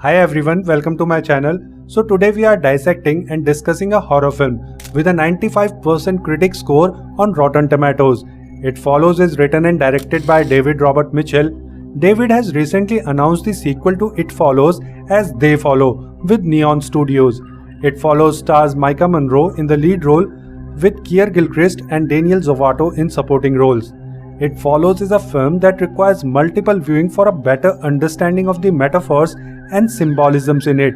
Hi everyone, welcome to my channel. So today we are dissecting and discussing a horror film with a 95% critic score on Rotten Tomatoes. It Follows is written and directed by David Robert Mitchell. David has recently announced the sequel to It Follows as They Follow with Neon Studios. It Follows stars Maika Monroe in the lead role with Keir Gilchrist and Daniel Zovato in supporting roles. It Follows is a film that requires multiple viewing for a better understanding of the metaphors and symbolisms in it.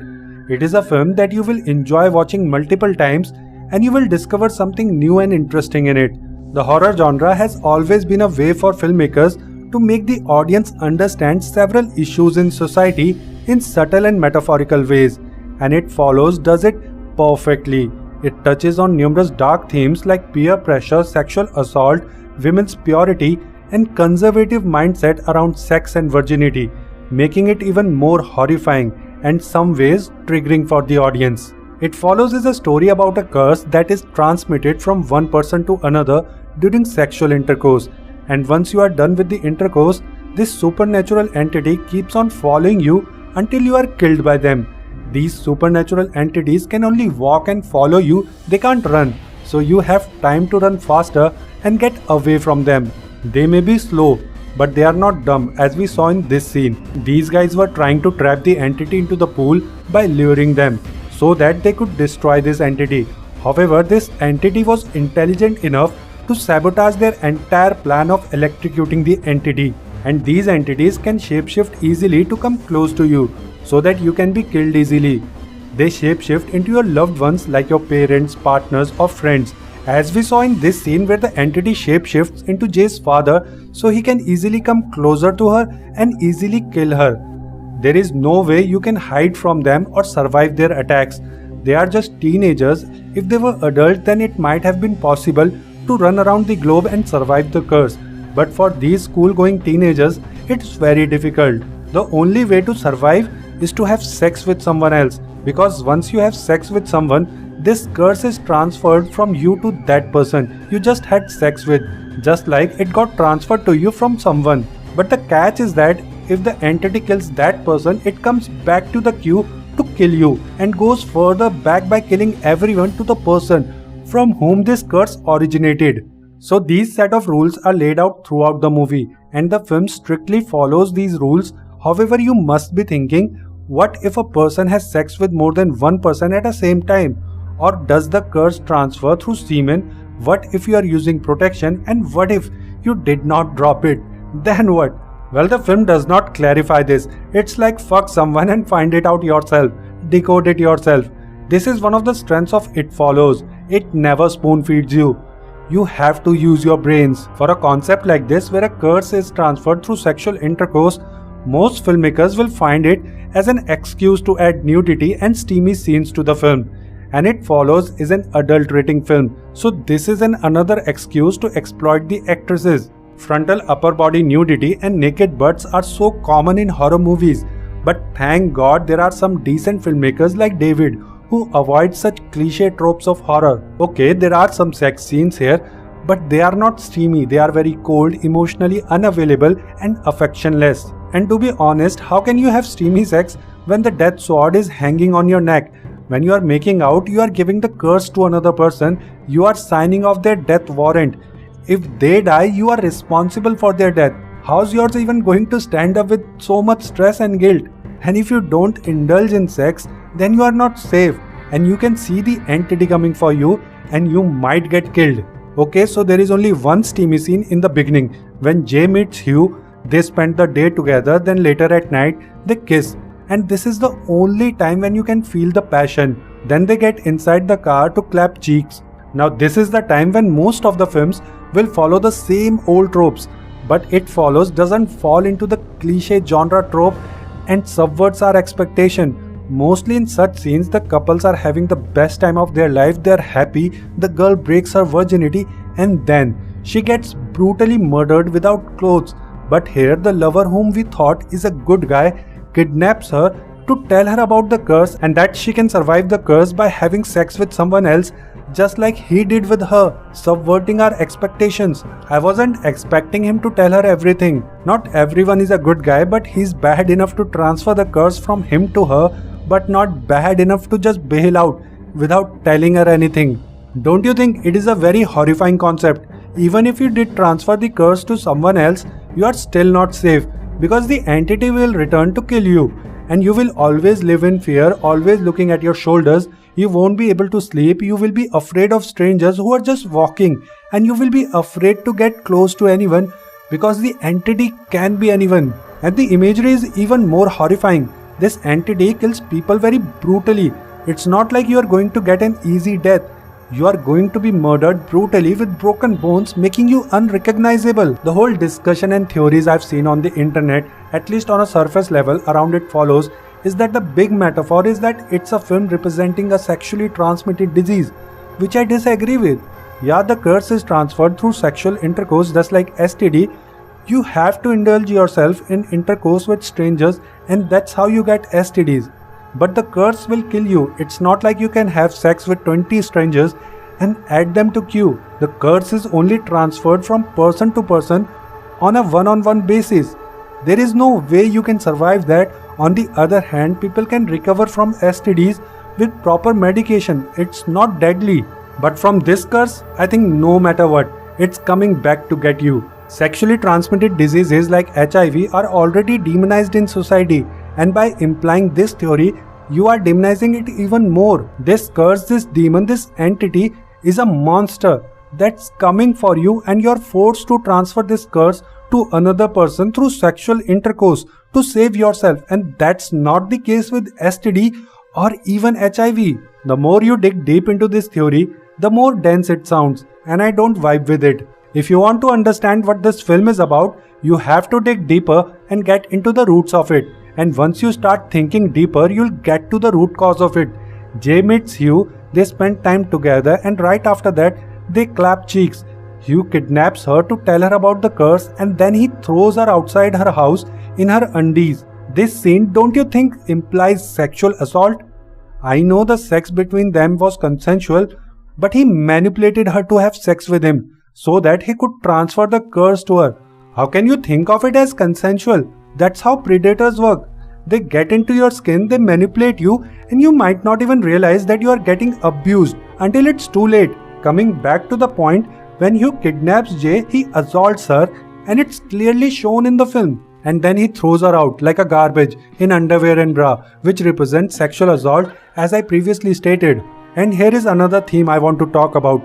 It is a film that you will enjoy watching multiple times and you will discover something new and interesting in it. The horror genre has always been a way for filmmakers to make the audience understand several issues in society in subtle and metaphorical ways, and It Follows does it perfectly. It touches on numerous dark themes like peer pressure, sexual assault, women's purity, and conservative mindset around sex and virginity, making it even more horrifying and some ways triggering for the audience. It Follows is a story about a curse that is transmitted from one person to another during sexual intercourse, and once you are done with the intercourse, this supernatural entity keeps on following you until you are killed by them. These supernatural entities can only walk and follow you, they can't run, so you have time to run faster and get away from them. They may be slow, but they are not dumb, as we saw in this scene. These guys were trying to trap the entity into the pool by luring them so that they could destroy this entity. However, this entity was intelligent enough to sabotage their entire plan of electrocuting the entity, and these entities can shapeshift easily to come close to you so that you can be killed easily. They shapeshift into your loved ones like your parents, partners, or friends, as we saw in this scene where the entity shapeshifts into Jay's father so he can easily come closer to her and easily kill her. There is no way you can hide from them or survive their attacks. They are just teenagers. If they were adults, then it might have been possible to run around the globe and survive the curse. But for these school-going teenagers, it's very difficult. The only way to survive is to have sex with someone else, because once you have sex with someone, this curse is transferred from you to that person you just had sex with, just like it got transferred to you from someone. But the catch is that if the entity kills that person, it comes back to the queue to kill you and goes further back by killing everyone to the person from whom this curse originated. So these set of rules are laid out throughout the movie, and the film strictly follows these rules. However, you must be thinking, what if a person has sex with more than one person at the same time? Or does the curse transfer through semen? What if you are using protection, and what if you did not drop it? Then what? Well, the film does not clarify this. It's like fuck someone and find it out yourself. Decode it yourself. This is one of the strengths of It Follows. It never spoon feeds you. You have to use your brains. For a concept like this where a curse is transferred through sexual intercourse, most filmmakers will find it as an excuse to add nudity and steamy scenes to the film. And It Follows is an adult rating film, so this is another excuse to exploit the actresses. Frontal upper body nudity and naked butts are so common in horror movies, but thank God there are some decent filmmakers like David who avoid such cliche tropes of horror. Okay, there are some sex scenes here, but they are not steamy, they are very cold, emotionally unavailable and affectionless. And to be honest, how can you have steamy sex when the death sword is hanging on your neck? When you are making out, you are giving the curse to another person, you are signing off their death warrant. If they die, you are responsible for their death. How's yours even going to stand up with so much stress and guilt? And if you don't indulge in sex, then you are not safe, and you can see the entity coming for you and you might get killed. Okay, so there is only one steamy scene in the beginning. When Jay meets Hugh, they spend the day together, then later at night, they kiss. And this is the only time when you can feel the passion. Then they get inside the car to clap cheeks. Now this is the time when most of the films will follow the same old tropes, but It Follows doesn't fall into the cliche genre trope and subverts our expectation. Mostly in such scenes, the couples are having the best time of their life, they're happy, the girl breaks her virginity and then she gets brutally murdered without clothes. But here the lover, whom we thought is a good guy, kidnaps her to tell her about the curse and that she can survive the curse by having sex with someone else just like he did with her, subverting our expectations. I wasn't expecting him to tell her everything. Not everyone is a good guy, but he's bad enough to transfer the curse from him to her, but not bad enough to just bail out without telling her anything. Don't you think it is a very horrifying concept? Even if you did transfer the curse to someone else, you are still not safe, because the entity will return to kill you, and you will always live in fear, always looking at your shoulders. You won't be able to sleep, you will be afraid of strangers who are just walking, and you will be afraid to get close to anyone because the entity can be anyone. And the imagery is even more horrifying. This entity kills people very brutally. It's not like you are going to get an easy death. You are going to be murdered brutally with broken bones, making you unrecognizable. The whole discussion and theories I've seen on the internet, at least on a surface level around it, follows is that the big metaphor is that it's a film representing a sexually transmitted disease, which I disagree with. Yeah, the curse is transferred through sexual intercourse, just like STD. You have to indulge yourself in intercourse with strangers, and that's how you get STDs. But the curse will kill you. It's not like you can have sex with 20 strangers and add them to queue. The curse is only transferred from person to person on a one-on-one basis. There is no way you can survive that. On the other hand, people can recover from STDs with proper medication. It's not deadly. But from this curse, I think no matter what, it's coming back to get you. Sexually transmitted diseases like HIV are already demonized in society, and by implying this theory, you are demonizing it even more. This curse, this demon, this entity is a monster that's coming for you, and you're forced to transfer this curse to another person through sexual intercourse to save yourself, and that's not the case with STD or even HIV. The more you dig deep into this theory, the more dense it sounds, and I don't vibe with it. If you want to understand what this film is about, you have to dig deeper and get into the roots of it. And once you start thinking deeper, you'll get to the root cause of it. Jay meets Hugh, they spend time together, and right after that, they clap cheeks. Hugh kidnaps her to tell her about the curse, and then he throws her outside her house in her undies. This scene, don't you think, implies sexual assault? I know the sex between them was consensual, but he manipulated her to have sex with him so that he could transfer the curse to her. How can you think of it as consensual? That's how predators work. They get into your skin, they manipulate you, and you might not even realize that you are getting abused until it's too late. Coming back to the point, when Hugh kidnaps Jay, he assaults her, and it's clearly shown in the film. And then he throws her out like a garbage in underwear and bra, which represents sexual assault, as I previously stated. And here is another theme I want to talk about: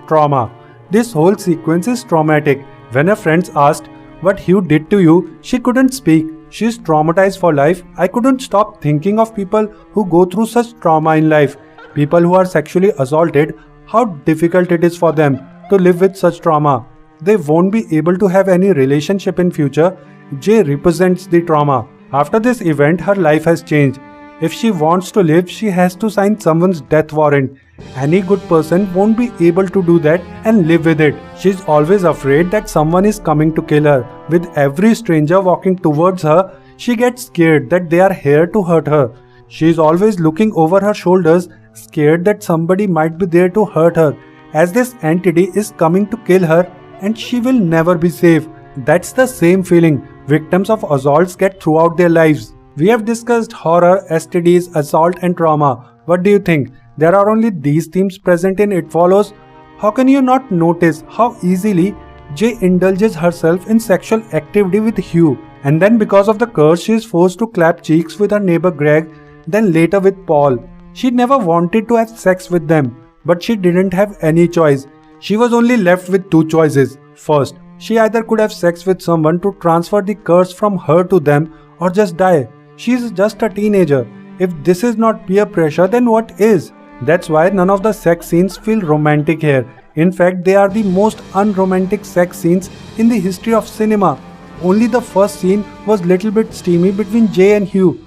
trauma. This whole sequence is traumatic. When her friends asked what Hugh did to you, she couldn't speak. She's traumatized for life. I couldn't stop thinking of people who go through such trauma in life. People who are sexually assaulted, how difficult it is for them to live with such trauma. They won't be able to have any relationship in future. Jay represents the trauma. After this event, her life has changed. If she wants to live, she has to sign someone's death warrant. Any good person won't be able to do that and live with it. She's always afraid that someone is coming to kill her. With every stranger walking towards her, she gets scared that they are here to hurt her. She's always looking over her shoulders, scared that somebody might be there to hurt her, as this entity is coming to kill her, and she will never be safe. That's the same feeling victims of assaults get throughout their lives. We have discussed horror, STDs, assault and trauma. What do you think? There are only these themes present in It Follows? How can you not notice how easily Jay indulges herself in sexual activity with Hugh? And then because of the curse, she is forced to clap cheeks with her neighbor Greg, then later with Paul. She never wanted to have sex with them, but she didn't have any choice. She was only left with two choices. First, she either could have sex with someone to transfer the curse from her to them, or just die. She is just a teenager. If this is not peer pressure, then what is? That's why none of the sex scenes feel romantic here. In fact, they are the most unromantic sex scenes in the history of cinema. Only the first scene was little bit steamy between Jay and Hugh,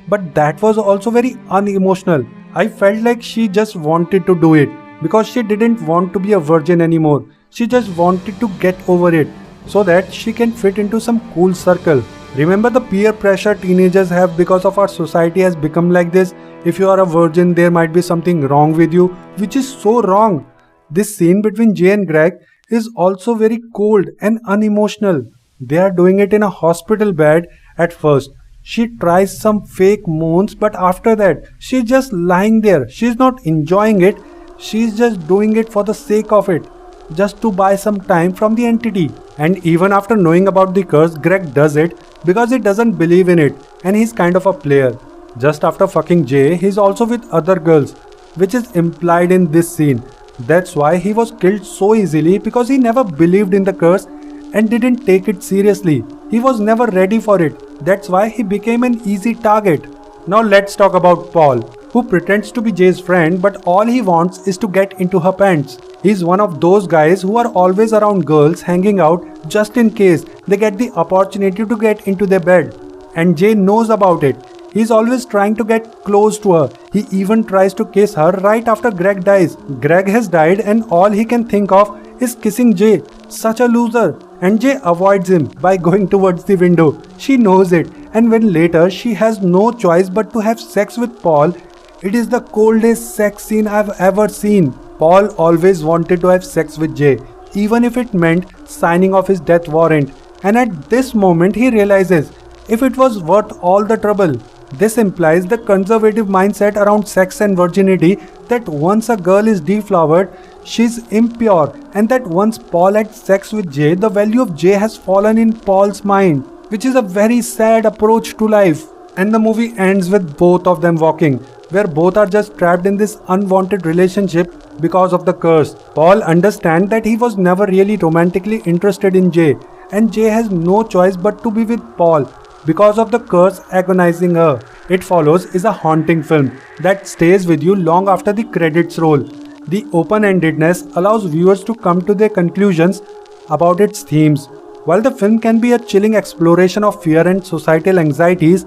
but that was also very unemotional. I felt like she just wanted to do it because she didn't want to be a virgin anymore. She just wanted to get over it so that she can fit into some cool circle. Remember the peer pressure teenagers have because of our society has become like this. If you are a virgin, there might be something wrong with you, which is so wrong. This scene between Jay and Greg is also very cold and unemotional. They are doing it in a hospital bed at first. She tries some fake moans, but after that, she's just lying there. She's not enjoying it. She's just doing it for the sake of it, just to buy some time from the entity. And even after knowing about the curse, Greg does it because he doesn't believe in it and he's kind of a player. Just after fucking Jay, he's also with other girls, which is implied in this scene. That's why he was killed so easily, because he never believed in the curse and didn't take it seriously. He was never ready for it. That's why he became an easy target. Now let's talk about Paul, who pretends to be Jay's friend, but all he wants is to get into her pants. He's one of those guys who are always around girls hanging out just in case they get the opportunity to get into their bed. And Jay knows about it. He's always trying to get close to her. He even tries to kiss her right after Greg dies. Greg has died and all he can think of is kissing Jay. Such a loser. And Jay avoids him by going towards the window. She knows it, and when later she has no choice but to have sex with Paul, it is the coldest sex scene I've ever seen. Paul always wanted to have sex with Jay, even if it meant signing off his death warrant. And at this moment he realizes if it was worth all the trouble. This implies the conservative mindset around sex and virginity, that once a girl is deflowered, she's impure, and that once Paul had sex with Jay, the value of Jay has fallen in Paul's mind, which is a very sad approach to life. And the movie ends with both of them walking, where both are just trapped in this unwanted relationship because of the curse. Paul understands that he was never really romantically interested in Jay, and Jay has no choice but to be with Paul because of the curse agonizing her. It Follows is a haunting film that stays with you long after the credits roll. The open-endedness allows viewers to come to their conclusions about its themes. While the film can be a chilling exploration of fear and societal anxieties,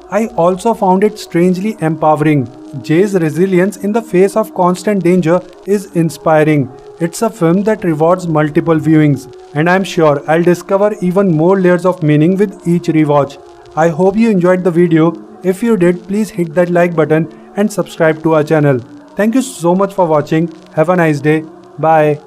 I also found it strangely empowering. Jay's resilience in the face of constant danger is inspiring. It's a film that rewards multiple viewings, and I'm sure I'll discover even more layers of meaning with each rewatch. I hope you enjoyed the video. If you did, please hit that like button and subscribe to our channel. Thank you so much for watching. Have a nice day. Bye.